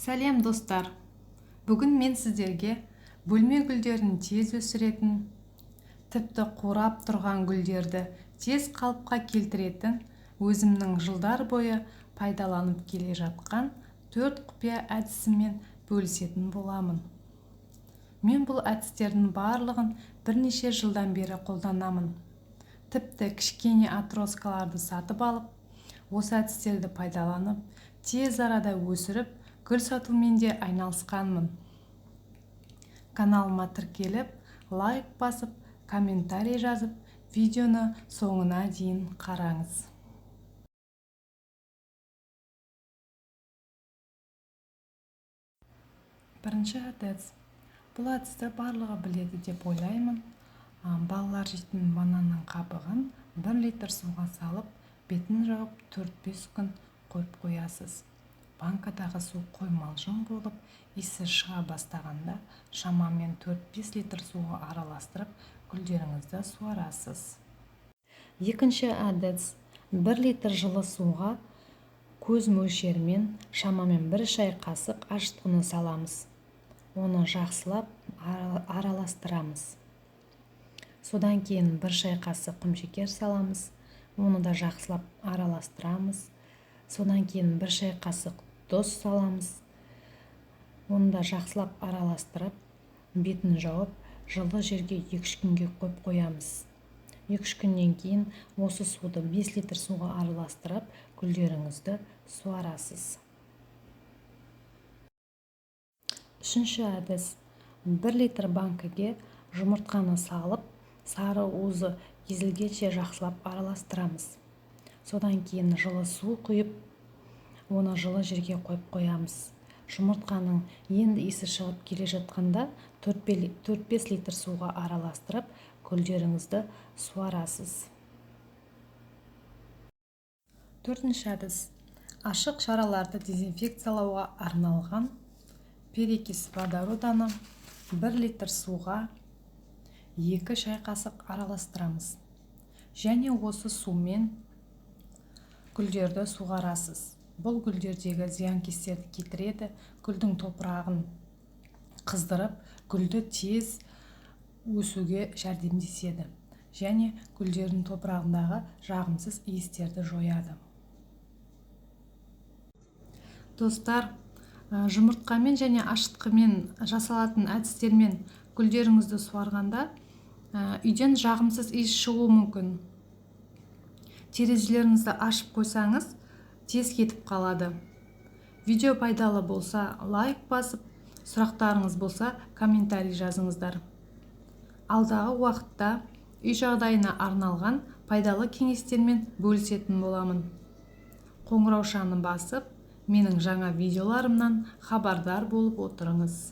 Сәлем достар! Бүгін мен сіздерге бөлме гүлдерін тез өсіретін, тіпті қурап тұрған гүлдерді тез қалыпқа келтіретін, өзімнің жылдар бойы пайдаланып келе жатқан 4 құпия әдісімен бөлісетін боламын. Мен бұл әдістердің барлығын бірнеше жылдан бері қолданамын. Тіпті кішкене атроскаларды сатып алып, осы әдістерді пайдаланып, тез арада өсіріп, гүл сатумен де айналысқанмын. Каналыма тіркеліп, лайк басып, комментарий жазып, видеоны соңына дейін қараңыз. Бірінші әдіс. Бұл әдісті барлығы біледі деп ойлаймын. Балалар жейтін бананның қабығын 1 литр суға салып, бетін жауып 4-5 күн қойып қоясыз. Банкадағы су қоймалжың болып, иісі шыға бастағанда шамамен 4-5 литр суға араластырып, гүлдеріңізді суарасыз. Екінші әдіс. 1 литр жылы суға көз мөлшерімен шамамен 1 шай қасық ашытқыны саламыз. Оны жақсылап араластырамыз. Содан кейін 1 шай қасық құмшекер саламыз. Оны да жақсылап араластырамыз. Содан кейін 1 шай қасық тұз саламыз. Оны да жақсылап араластырып, бетін жауып, жылы жерге 2-3 күнге қойып қоямыз. 2-3 күннен кейін осы суды 5 литр суға араластырып, гүлдеріңізді суарасыз. Үшінші әдіс. 1 литр банкіге жұмыртқаны салып, сары уызы езілгенше жақсылап араластырамыз. Содан кейін жылы су құйып, оны жылы жерге қойып қоямыз. Жұмыртқаның енді иісі шығып келе жатқанда 4-5 литр суға араластырып, гүлдеріңізді суарасыз. Төртінші әдіс. Ашық шараларды дезинфекциялауға арналған перекис водороданы 1 литр суға 2 шай қасық араластырамыз. Және осы сумен гүлдерді суғарасыз. Бұл гүлдердегі зиянкестерді кетіреді, гүлдің топырағын қыздырып, гүлді тез өсуге жәрдемдеседі. Және гүлдердің топырағындағы жағымсыз иістерді жояды. Достар, жұмыртқамен және ашытқымен жасалатын әдістермен гүлдеріңізді суарғанда үйден жағымсыз иіс шығуы мүмкін. Терезелеріңізді ашып қойсаңыз, тез кетіп қалады. Видео пайдалы болса, лайк басып, сұрақтарыңыз болса, комментарий жазыңыздар. Алдағы уақытта үй жағдайына арналған пайдалы кеңестермен бөлісетін боламын. Қоңыраушаны басып, менің жаңа видеоларымнан хабардар болып отырыңыз.